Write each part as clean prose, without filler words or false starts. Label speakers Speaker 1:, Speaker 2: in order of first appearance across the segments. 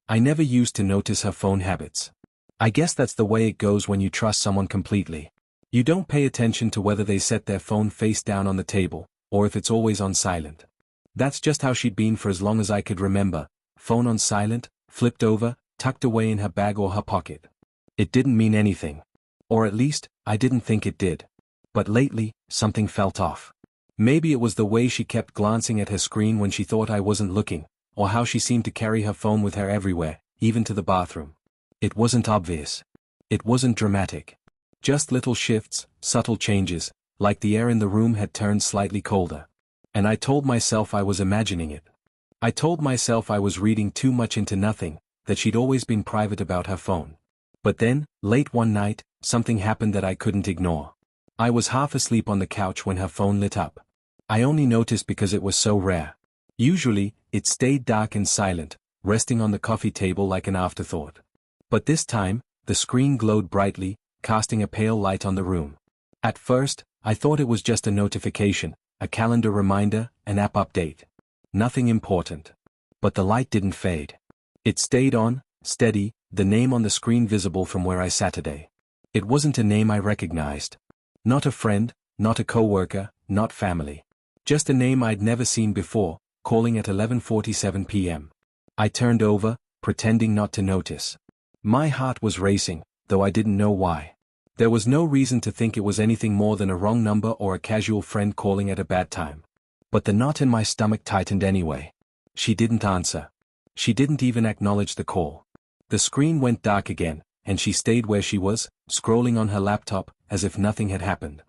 Speaker 1: I never used to notice her phone habits. I guess that's the way it goes when you trust someone completely. You don't pay attention to whether they set their phone face down on the table, or if it's always on silent. That's just how she'd been for as long as I could remember, phone on silent, flipped over, tucked away in her bag or her pocket. It didn't mean anything. Or at least, I didn't think it did. But lately, something felt off. Maybe it was the way she kept glancing at her screen when she thought I wasn't looking, or how she seemed to carry her phone with her everywhere, even to the bathroom. It wasn't obvious. It wasn't dramatic. Just little shifts, subtle changes, like the air in the room had turned slightly colder. And I told myself I was imagining it. I told myself I was reading too much into nothing, that she'd always been private about her phone. But then, late one night, something happened that I couldn't ignore. I was half asleep on the couch when her phone lit up. I only noticed because it was so rare. Usually, it stayed dark and silent, resting on the coffee table like an afterthought. But this time, the screen glowed brightly, casting a pale light on the room. At first, I thought it was just a notification, a calendar reminder, an app update. Nothing important. But the light didn't fade. It stayed on, steady, the name on the screen visible from where I sat today. It wasn't a name I recognized. Not a friend, not a coworker, not family. Just a name I'd never seen before, calling at 11:47 p.m. I turned over, pretending not to notice. My heart was racing, though I didn't know why. There was no reason to think it was anything more than a wrong number or a casual friend calling at a bad time. But the knot in my stomach tightened anyway. She didn't answer. She didn't even acknowledge the call. The screen went dark again, and she stayed where she was, scrolling on her laptop, as if nothing had happened.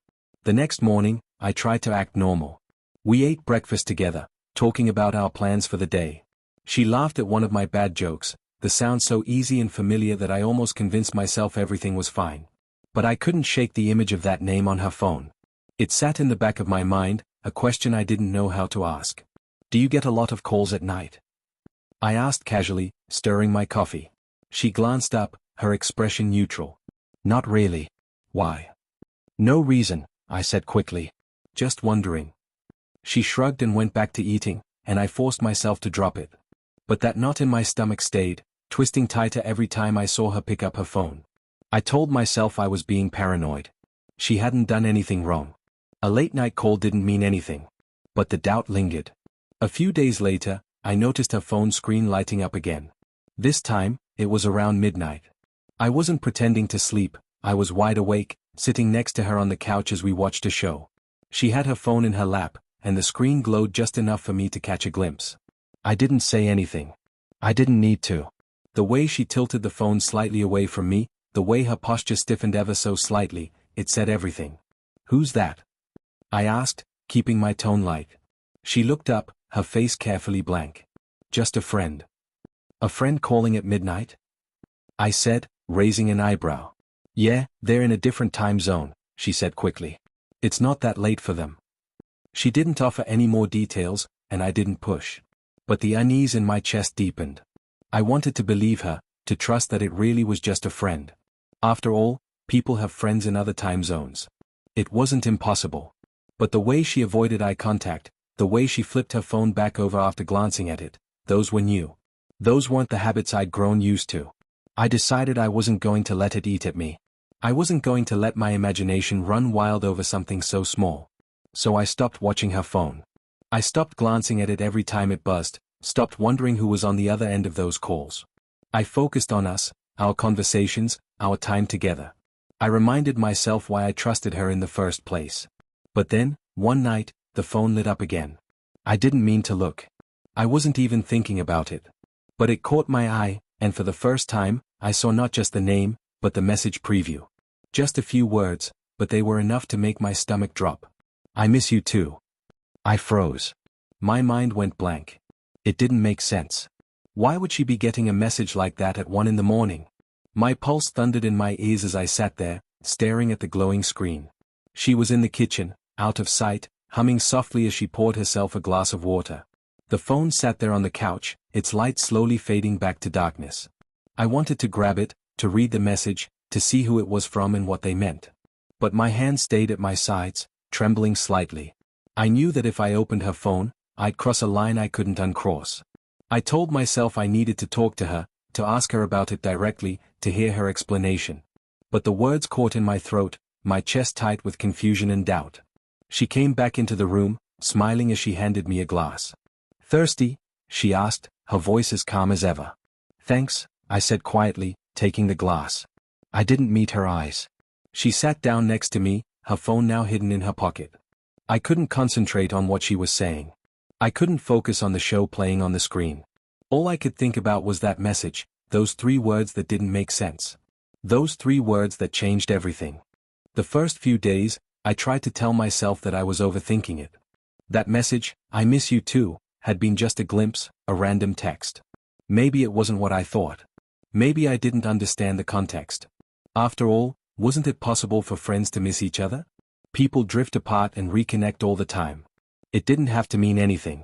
Speaker 1: The next morning, I tried to act normal. We ate breakfast together, talking about our plans for the day. She laughed at one of my bad jokes, the sound so easy and familiar that I almost convinced myself everything was fine. But I couldn't shake the image of that name on her phone. It sat in the back of my mind, a question I didn't know how to ask. "Do you get a lot of calls at night?" I asked casually, stirring my coffee. She glanced up, her expression neutral. "Not really." "Why?" "No reason," I said quickly. "Just wondering." She shrugged and went back to eating, and I forced myself to drop it. But that knot in my stomach stayed, twisting tighter every time I saw her pick up her phone. I told myself I was being paranoid. She hadn't done anything wrong. A late-night call didn't mean anything. But the doubt lingered. A few days later, I noticed her phone screen lighting up again. This time, it was around midnight. I wasn't pretending to sleep, I was wide awake, sitting next to her on the couch as we watched a show. She had her phone in her lap, and the screen glowed just enough for me to catch a glimpse. I didn't say anything. I didn't need to. The way she tilted the phone slightly away from me, the way her posture stiffened ever so slightly, it said everything. "Who's that?" I asked, keeping my tone light. She looked up, her face carefully blank. "Just a friend." "A friend calling at midnight?" I said, raising an eyebrow. "Yeah, they're in a different time zone," she said quickly. "It's not that late for them." She didn't offer any more details, and I didn't push. But the unease in my chest deepened. I wanted to believe her, to trust that it really was just a friend. After all, people have friends in other time zones. It wasn't impossible. But the way she avoided eye contact, the way she flipped her phone back over after glancing at it, those were new. Those weren't the habits I'd grown used to. I decided I wasn't going to let it eat at me. I wasn't going to let my imagination run wild over something so small. So I stopped watching her phone. I stopped glancing at it every time it buzzed, stopped wondering who was on the other end of those calls. I focused on us, our conversations, our time together. I reminded myself why I trusted her in the first place. But then, one night, the phone lit up again. I didn't mean to look. I wasn't even thinking about it. But it caught my eye, and for the first time, I saw not just the name, but the message preview. Just a few words, but they were enough to make my stomach drop. "I miss you too." I froze. My mind went blank. It didn't make sense. Why would she be getting a message like that at 1 in the morning? My pulse thundered in my ears as I sat there, staring at the glowing screen. She was in the kitchen, out of sight, humming softly as she poured herself a glass of water. The phone sat there on the couch, its light slowly fading back to darkness. I wanted to grab it, to read the message, to see who it was from and what they meant. But my hand stayed at my sides, trembling slightly. I knew that if I opened her phone, I'd cross a line I couldn't uncross. I told myself I needed to talk to her, to ask her about it directly, to hear her explanation. But the words caught in my throat, my chest tight with confusion and doubt. She came back into the room, smiling as she handed me a glass. "Thirsty?" she asked, her voice as calm as ever. "Thanks," I said quietly, taking the glass. I didn't meet her eyes. She sat down next to me, her phone now hidden in her pocket. I couldn't concentrate on what she was saying. I couldn't focus on the show playing on the screen. All I could think about was that message, those 3 words that didn't make sense. Those 3 words that changed everything. The first few days, I tried to tell myself that I was overthinking it. That message, "I miss you too," had been just a glimpse, a random text. Maybe it wasn't what I thought. Maybe I didn't understand the context. After all, wasn't it possible for friends to miss each other? People drift apart and reconnect all the time. It didn't have to mean anything.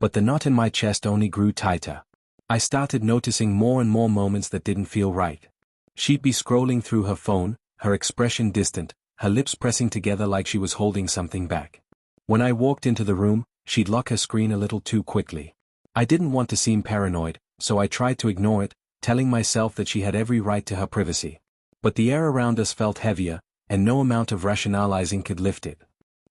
Speaker 1: But the knot in my chest only grew tighter. I started noticing more and more moments that didn't feel right. She'd be scrolling through her phone, her expression distant, her lips pressing together like she was holding something back. When I walked into the room, she'd lock her screen a little too quickly. I didn't want to seem paranoid, so I tried to ignore it, telling myself that she had every right to her privacy. But the air around us felt heavier, and no amount of rationalizing could lift it.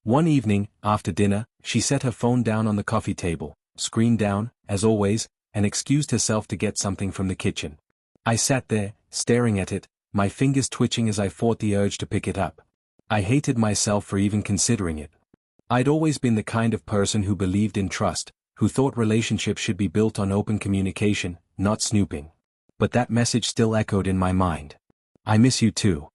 Speaker 1: One evening, after dinner, she set her phone down on the coffee table, screen down, as always, and excused herself to get something from the kitchen. I sat there, staring at it, my fingers twitching as I fought the urge to pick it up. I hated myself for even considering it. I'd always been the kind of person who believed in trust, who thought relationships should be built on open communication, not snooping. But that message still echoed in my mind. "I miss you too."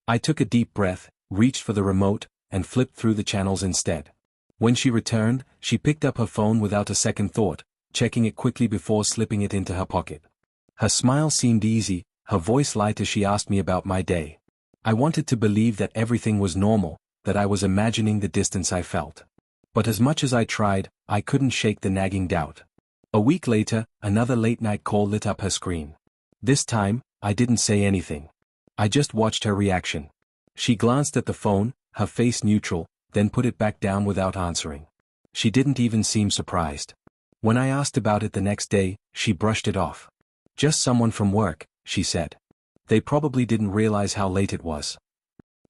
Speaker 1: I took a deep breath, reached for the remote, and flipped through the channels instead. When she returned, she picked up her phone without a second thought, checking it quickly before slipping it into her pocket. Her smile seemed easy, her voice light as she asked me about my day. I wanted to believe that everything was normal, that I was imagining the distance I felt. But as much as I tried, I couldn't shake the nagging doubt. A week later, another late-night call lit up her screen. This time, I didn't say anything. I just watched her reaction. She glanced at the phone, her face neutral, then put it back down without answering. She didn't even seem surprised. When I asked about it the next day, she brushed it off. "Just someone from work," she said. "They probably didn't realize how late it was."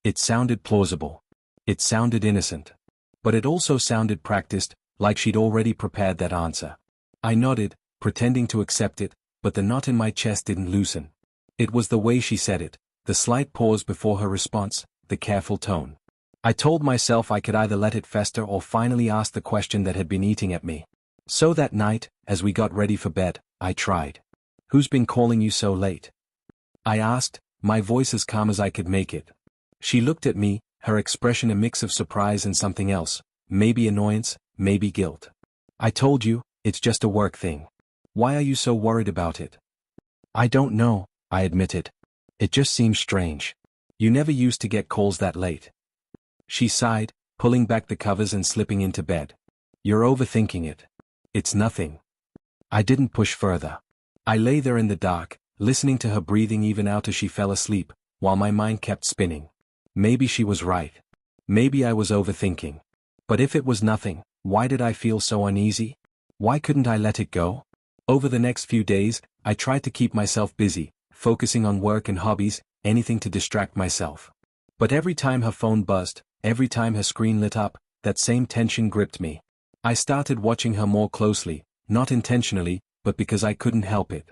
Speaker 1: It sounded plausible. It sounded innocent. But it also sounded practiced, like she'd already prepared that answer. I nodded, pretending to accept it, but the knot in my chest didn't loosen. It was the way she said it, the slight pause before her response, the careful tone. I told myself I could either let it fester or finally ask the question that had been eating at me. So that night, as we got ready for bed, I tried. "Who's been calling you so late?" I asked, my voice as calm as I could make it. She looked at me, her expression a mix of surprise and something else, maybe annoyance, maybe guilt. "I told you, it's just a work thing. Why are you so worried about it?" "I don't know," I admitted. "It just seems strange. You never used to get calls that late." She sighed, pulling back the covers and slipping into bed. "You're overthinking it. It's nothing." I didn't push further. I lay there in the dark, listening to her breathing even out as she fell asleep, while my mind kept spinning. Maybe she was right. Maybe I was overthinking. But if it was nothing, why did I feel so uneasy? Why couldn't I let it go? Over the next few days, I tried to keep myself busy, focusing on work and hobbies, anything to distract myself. But every time her phone buzzed, every time her screen lit up, that same tension gripped me. I started watching her more closely, not intentionally, but because I couldn't help it.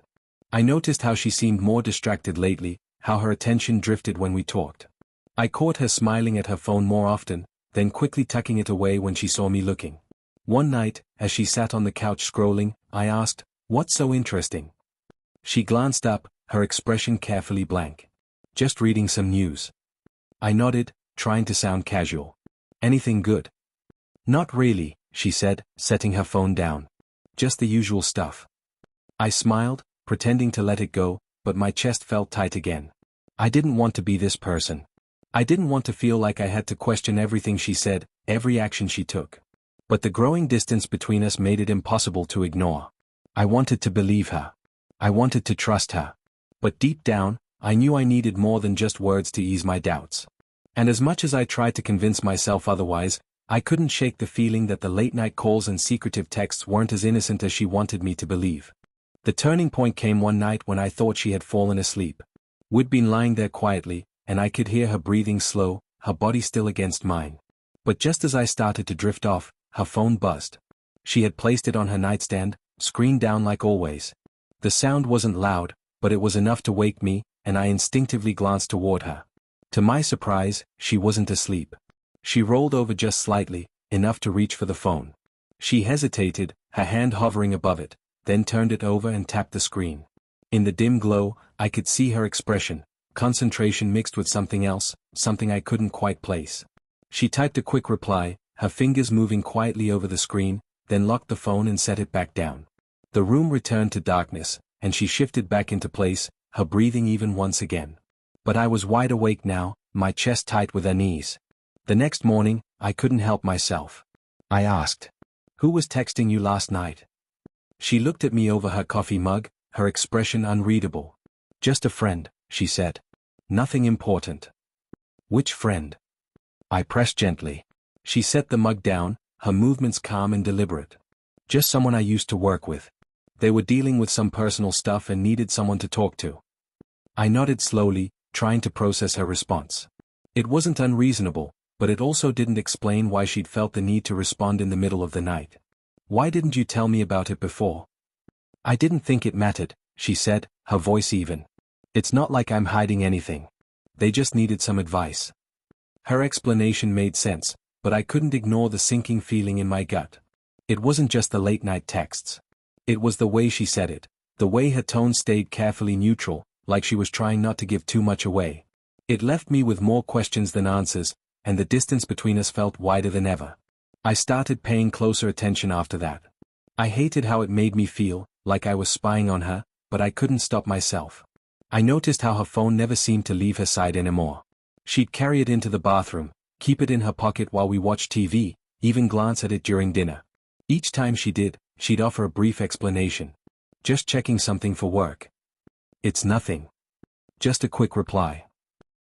Speaker 1: I noticed how she seemed more distracted lately, how her attention drifted when we talked. I caught her smiling at her phone more often, then quickly tucking it away when she saw me looking. One night, as she sat on the couch scrolling, I asked, "What's so interesting?" She glanced up, her expression carefully blank. "Just reading some news." I nodded, trying to sound casual. "Anything good?" "Not really," she said, setting her phone down. "Just the usual stuff." I smiled, pretending to let it go, but my chest felt tight again. I didn't want to be this person. I didn't want to feel like I had to question everything she said, every action she took. But the growing distance between us made it impossible to ignore. I wanted to believe her. I wanted to trust her. But deep down, I knew I needed more than just words to ease my doubts. And as much as I tried to convince myself otherwise, I couldn't shake the feeling that the late-night calls and secretive texts weren't as innocent as she wanted me to believe. The turning point came one night when I thought she had fallen asleep. We'd been lying there quietly, and I could hear her breathing slow, her body still against mine. But just as I started to drift off, her phone buzzed. She had placed it on her nightstand, screen down like always. The sound wasn't loud, but it was enough to wake me, and I instinctively glanced toward her. To my surprise, she wasn't asleep. She rolled over just slightly, enough to reach for the phone. She hesitated, her hand hovering above it, then turned it over and tapped the screen. In the dim glow, I could see her expression, concentration mixed with something else, something I couldn't quite place. She typed a quick reply, her fingers moving quietly over the screen, then locked the phone and set it back down. The room returned to darkness, and she shifted back into place, her breathing even once again. But I was wide awake now, my chest tight with unease. The next morning, I couldn't help myself. I asked, "Who was texting you last night?" She looked at me over her coffee mug, her expression unreadable. "Just a friend," she said. "Nothing important." "Which friend?" I pressed gently. She set the mug down, her movements calm and deliberate. "Just someone I used to work with. They were dealing with some personal stuff and needed someone to talk to." I nodded slowly, trying to process her response. It wasn't unreasonable, but it also didn't explain why she'd felt the need to respond in the middle of the night. "Why didn't you tell me about it before?" "I didn't think it mattered," she said, her voice even. "It's not like I'm hiding anything. They just needed some advice." Her explanation made sense, but I couldn't ignore the sinking feeling in my gut. It wasn't just the late-night texts. It was the way she said it, the way her tone stayed carefully neutral, like she was trying not to give too much away. It left me with more questions than answers, and the distance between us felt wider than ever. I started paying closer attention after that. I hated how it made me feel, like I was spying on her, but I couldn't stop myself. I noticed how her phone never seemed to leave her side anymore. She'd carry it into the bathroom, keep it in her pocket while we watched TV, even glance at it during dinner. Each time she did, she'd offer a brief explanation. "Just checking something for work." "It's nothing." Just a quick reply.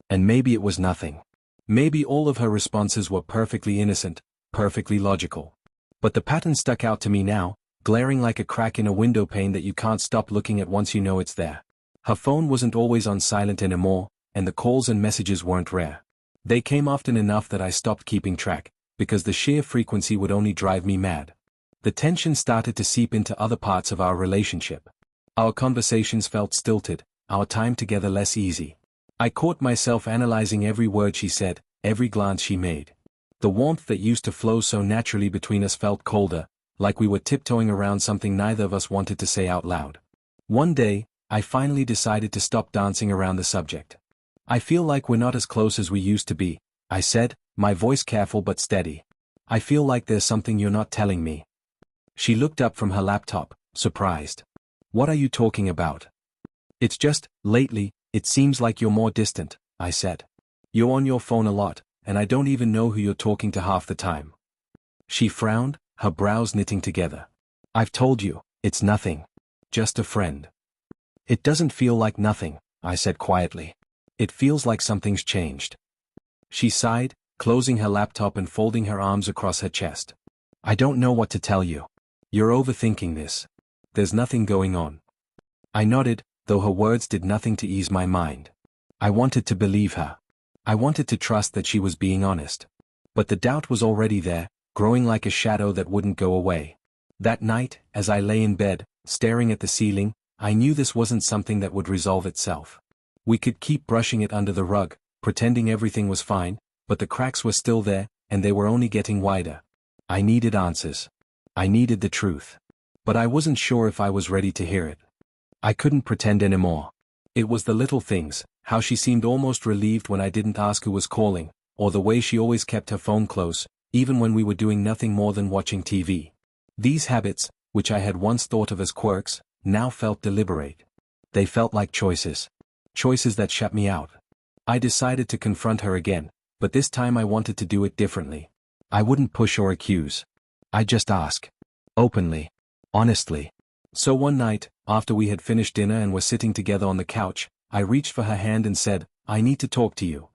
Speaker 1: And maybe it was nothing. Maybe all of her responses were perfectly innocent, perfectly logical. But the pattern stuck out to me now, glaring like a crack in a window pane that you can't stop looking at once you know it's there. Her phone wasn't always on silent anymore, and the calls and messages weren't rare. They came often enough that I stopped keeping track, because the sheer frequency would only drive me mad. The tension started to seep into other parts of our relationship. Our conversations felt stilted, our time together less easy. I caught myself analyzing every word she said, every glance she made. The warmth that used to flow so naturally between us felt colder, like we were tiptoeing around something neither of us wanted to say out loud. One day, I finally decided to stop dancing around the subject. "I feel like we're not as close as we used to be," I said, my voice careful but steady. "I feel like there's something you're not telling me." She looked up from her laptop, surprised. "What are you talking about?" "It's just, lately, it seems like you're more distant," I said. "You're on your phone a lot, and I don't even know who you're talking to half the time." She frowned, her brows knitting together. "I've told you, it's nothing. Just a friend." "It doesn't feel like nothing," I said quietly. "It feels like something's changed." She sighed, closing her laptop and folding her arms across her chest. "I don't know what to tell you. You're overthinking this. There's nothing going on." I nodded, though her words did nothing to ease my mind. I wanted to believe her. I wanted to trust that she was being honest. But the doubt was already there, growing like a shadow that wouldn't go away. That night, as I lay in bed, staring at the ceiling, I knew this wasn't something that would resolve itself. We could keep brushing it under the rug, pretending everything was fine, but the cracks were still there, and they were only getting wider. I needed answers. I needed the truth. But I wasn't sure if I was ready to hear it. I couldn't pretend anymore. It was the little things, how she seemed almost relieved when I didn't ask who was calling, or the way she always kept her phone close, even when we were doing nothing more than watching TV. These habits, which I had once thought of as quirks, now felt deliberate. They felt like choices. Choices that shut me out. I decided to confront her again, but this time I wanted to do it differently. I wouldn't push or accuse. I'd just ask. Openly. Honestly. So one night, after we had finished dinner and were sitting together on the couch, I reached for her hand and said, "I need to talk to you."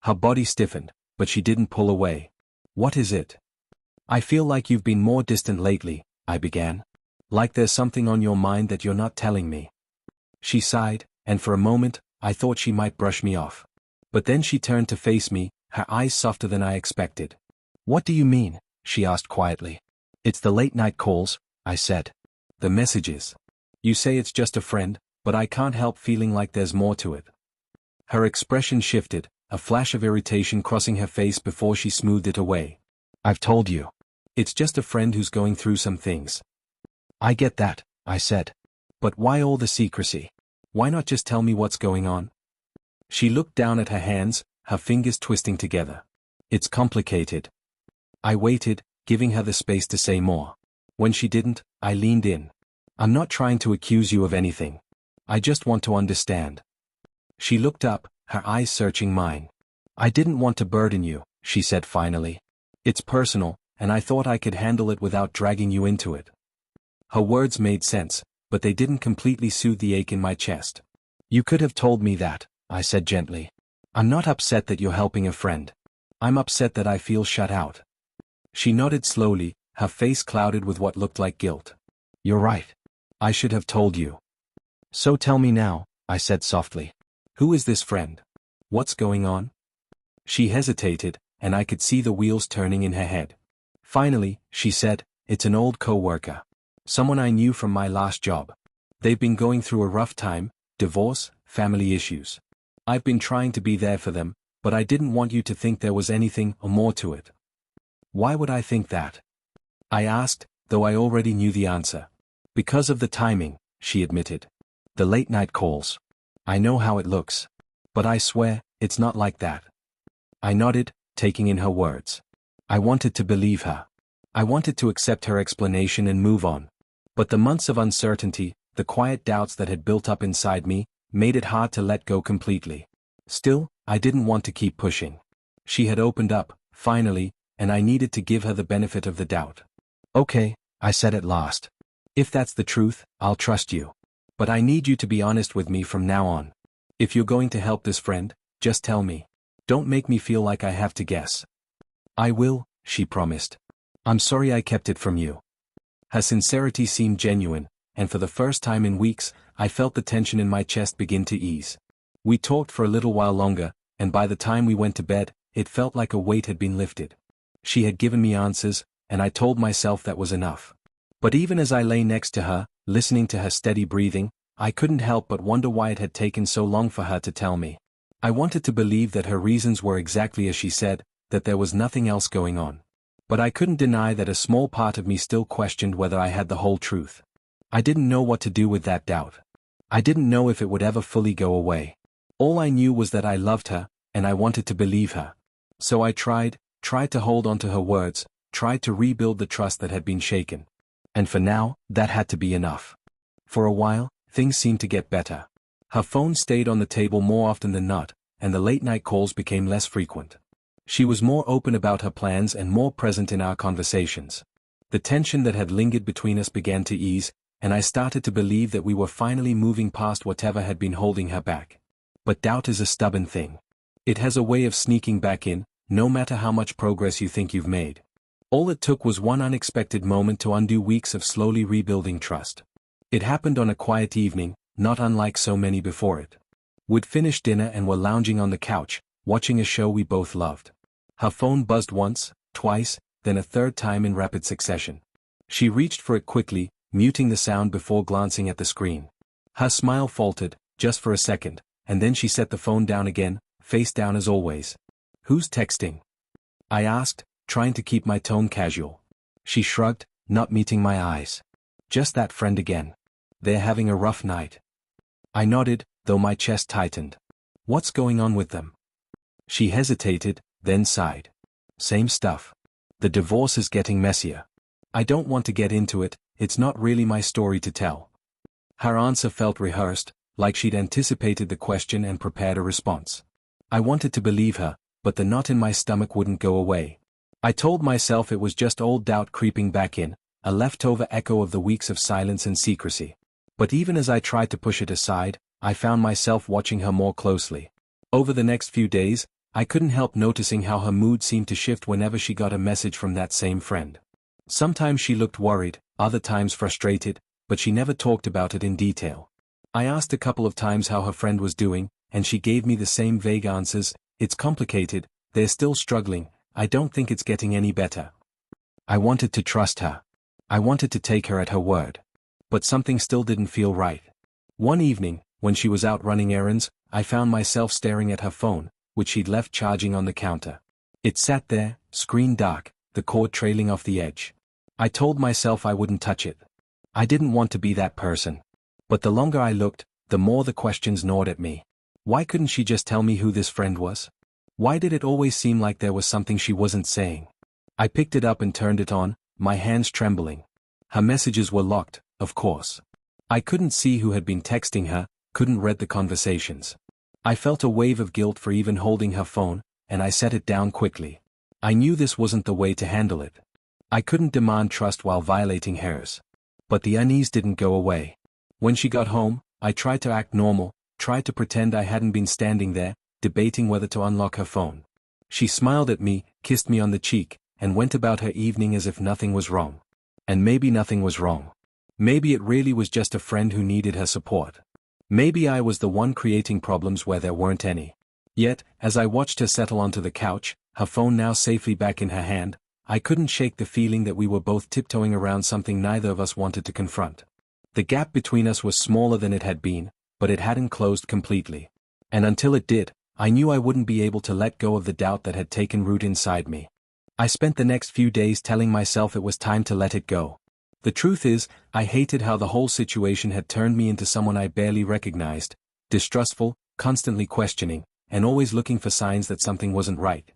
Speaker 1: Her body stiffened, but she didn't pull away. "What is it?" "I feel like you've been more distant lately," I began. Like there's something on your mind that you're not telling me. She sighed, and for a moment, I thought she might brush me off. But then she turned to face me, her eyes softer than I expected. What do you mean? She asked quietly. It's the late-night calls, I said. The messages. You say it's just a friend, but I can't help feeling like there's more to it. Her expression shifted, a flash of irritation crossing her face before she smoothed it away. I've told you. It's just a friend who's going through some things. I get that, I said. But why all the secrecy? Why not just tell me what's going on? She looked down at her hands, her fingers twisting together. It's complicated. I waited, giving her the space to say more. When she didn't, I leaned in. I'm not trying to accuse you of anything. I just want to understand. She looked up, her eyes searching mine. I didn't want to burden you, she said finally. It's personal, and I thought I could handle it without dragging you into it. Her words made sense, but they didn't completely soothe the ache in my chest. You could have told me that, I said gently. I'm not upset that you're helping a friend. I'm upset that I feel shut out. She nodded slowly, her face clouded with what looked like guilt. You're right. I should have told you. So tell me now, I said softly. Who is this friend? What's going on? She hesitated, and I could see the wheels turning in her head. Finally, she said, it's an old co-worker. Someone I knew from my last job. They've been going through a rough time, divorce, family issues. I've been trying to be there for them, but I didn't want you to think there was anything or more to it. Why would I think that? I asked, though I already knew the answer. Because of the timing, she admitted. The late-night calls. I know how it looks. But I swear, it's not like that. I nodded, taking in her words. I wanted to believe her. I wanted to accept her explanation and move on. But the months of uncertainty, the quiet doubts that had built up inside me, made it hard to let go completely. Still, I didn't want to keep pushing. She had opened up, finally, and I needed to give her the benefit of the doubt. Okay, I said at last. If that's the truth, I'll trust you. But I need you to be honest with me from now on. If you're going to help this friend, just tell me. Don't make me feel like I have to guess. I will, she promised. I'm sorry I kept it from you. Her sincerity seemed genuine, and for the first time in weeks, I felt the tension in my chest begin to ease. We talked for a little while longer, and by the time we went to bed, it felt like a weight had been lifted. She had given me answers, and I told myself that was enough. But even as I lay next to her, listening to her steady breathing, I couldn't help but wonder why it had taken so long for her to tell me. I wanted to believe that her reasons were exactly as she said, that there was nothing else going on. But I couldn't deny that a small part of me still questioned whether I had the whole truth. I didn't know what to do with that doubt. I didn't know if it would ever fully go away. All I knew was that I loved her, and I wanted to believe her. So I tried to hold on to her words, tried to rebuild the trust that had been shaken. And for now, that had to be enough. For a while, things seemed to get better. Her phone stayed on the table more often than not, and the late-night calls became less frequent. She was more open about her plans and more present in our conversations. The tension that had lingered between us began to ease, and I started to believe that we were finally moving past whatever had been holding her back. But doubt is a stubborn thing. It has a way of sneaking back in, no matter how much progress you think you've made. All it took was one unexpected moment to undo weeks of slowly rebuilding trust. It happened on a quiet evening, not unlike so many before it. We'd finished dinner and were lounging on the couch, watching a show we both loved. Her phone buzzed once, twice, then a third time in rapid succession. She reached for it quickly, muting the sound before glancing at the screen. Her smile faltered, just for a second, and then she set the phone down again, face down as always. Who's texting? I asked, trying to keep my tone casual. She shrugged, not meeting my eyes. Just that friend again. They're having a rough night. I nodded, though my chest tightened. What's going on with them? She hesitated, then sighed. Same stuff. The divorce is getting messier. I don't want to get into it, it's not really my story to tell. Her answer felt rehearsed, like she'd anticipated the question and prepared a response. I wanted to believe her, but the knot in my stomach wouldn't go away. I told myself it was just old doubt creeping back in, a leftover echo of the weeks of silence and secrecy. But even as I tried to push it aside, I found myself watching her more closely. Over the next few days, I couldn't help noticing how her mood seemed to shift whenever she got a message from that same friend. Sometimes she looked worried, other times frustrated, but she never talked about it in detail. I asked a couple of times how her friend was doing, and she gave me the same vague answers: "It's complicated, they're still struggling, I don't think it's getting any better." I wanted to trust her. I wanted to take her at her word. But something still didn't feel right. One evening, when she was out running errands, I found myself staring at her phone, which she'd left charging on the counter. It sat there, screen dark, the cord trailing off the edge. I told myself I wouldn't touch it. I didn't want to be that person. But the longer I looked, the more the questions gnawed at me. Why couldn't she just tell me who this friend was? Why did it always seem like there was something she wasn't saying? I picked it up and turned it on, my hands trembling. Her messages were locked, of course. I couldn't see who had been texting her, couldn't read the conversations. I felt a wave of guilt for even holding her phone, and I set it down quickly. I knew this wasn't the way to handle it. I couldn't demand trust while violating hers. But the unease didn't go away. When she got home, I tried to act normal, tried to pretend I hadn't been standing there, debating whether to unlock her phone. She smiled at me, kissed me on the cheek, and went about her evening as if nothing was wrong. And maybe nothing was wrong. Maybe it really was just a friend who needed her support. Maybe I was the one creating problems where there weren't any. Yet, as I watched her settle onto the couch, her phone now safely back in her hand, I couldn't shake the feeling that we were both tiptoeing around something neither of us wanted to confront. The gap between us was smaller than it had been, but it hadn't closed completely. And until it did, I knew I wouldn't be able to let go of the doubt that had taken root inside me. I spent the next few days telling myself it was time to let it go. The truth is, I hated how the whole situation had turned me into someone I barely recognized, distrustful, constantly questioning, and always looking for signs that something wasn't right.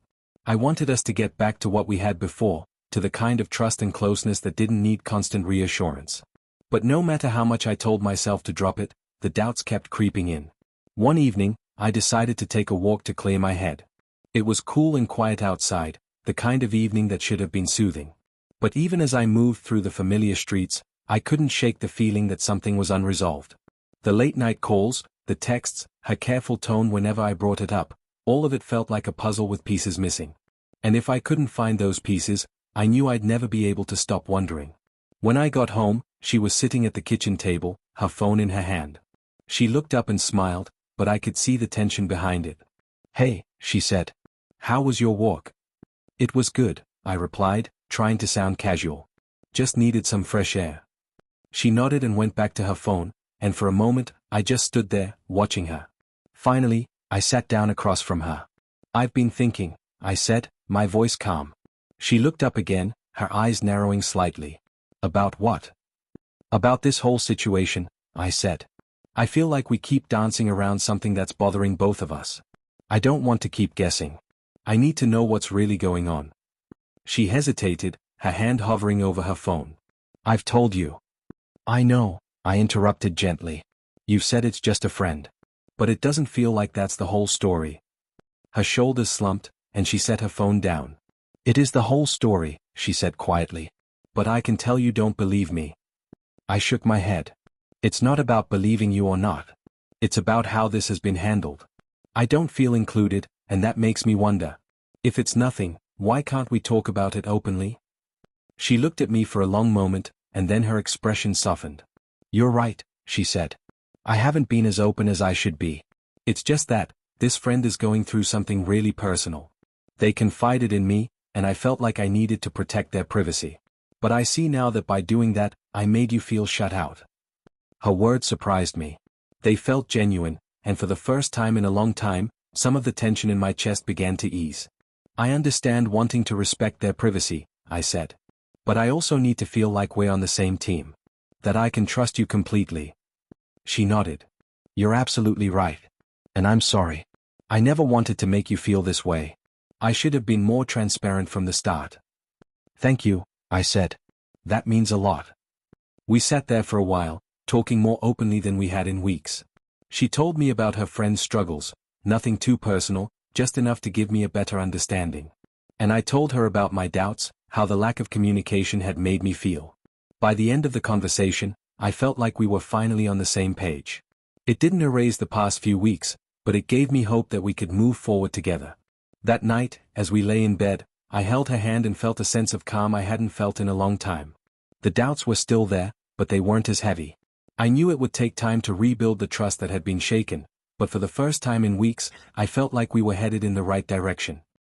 Speaker 1: I wanted us to get back to what we had before, to the kind of trust and closeness that didn't need constant reassurance. But no matter how much I told myself to drop it, the doubts kept creeping in. One evening, I decided to take a walk to clear my head. It was cool and quiet outside, the kind of evening that should have been soothing. But even as I moved through the familiar streets, I couldn't shake the feeling that something was unresolved. The late-night calls, the texts, her careful tone whenever I brought it up, all of it felt like a puzzle with pieces missing. And if I couldn't find those pieces, I knew I'd never be able to stop wondering. When I got home, she was sitting at the kitchen table, her phone in her hand. She looked up and smiled, but I could see the tension behind it. "Hey," she said. "How was your walk?" "It was good," I replied, trying to sound casual. "Just needed some fresh air." She nodded and went back to her phone, and for a moment, I just stood there, watching her. Finally, I sat down across from her. "I've been thinking," I said, my voice calm. She looked up again, her eyes narrowing slightly. "About what?" "About this whole situation," I said. "I feel like we keep dancing around something that's bothering both of us. I don't want to keep guessing. I need to know what's really going on." She hesitated, her hand hovering over her phone. "I've told you." "I know," I interrupted gently. "You've said it's just a friend. But it doesn't feel like that's the whole story." Her shoulders slumped, and she set her phone down. "It is the whole story," she said quietly. "But I can tell you don't believe me." I shook my head. "It's not about believing you or not. It's about how this has been handled. I don't feel included, and that makes me wonder. If it's nothing, why can't we talk about it openly?" She looked at me for a long moment, and then her expression softened. "You're right," she said. "I haven't been as open as I should be. It's just that, this friend is going through something really personal. They confided in me, and I felt like I needed to protect their privacy. But I see now that by doing that, I made you feel shut out." Her words surprised me. They felt genuine, and for the first time in a long time, some of the tension in my chest began to ease. "I understand wanting to respect their privacy," I said. "But I also need to feel like we're on the same team. That I can trust you completely." She nodded. "You're absolutely right. And I'm sorry. I never wanted to make you feel this way. I should have been more transparent from the start." "Thank you," I said. "That means a lot." We sat there for a while, talking more openly than we had in weeks. She told me about her friend's struggles, nothing too personal, just enough to give me a better understanding. And I told her about my doubts, how the lack of communication had made me feel. By the end of the conversation, I felt like we were finally on the same page. It didn't erase the past few weeks, but it gave me hope that we could move forward together. That night, as we lay in bed, I held her hand and felt a sense of calm I hadn't felt in a long time. The doubts were still there, but they weren't as heavy. I knew it would take time to rebuild the trust that had been shaken, but for the first time in weeks, I felt like we were headed in the right direction.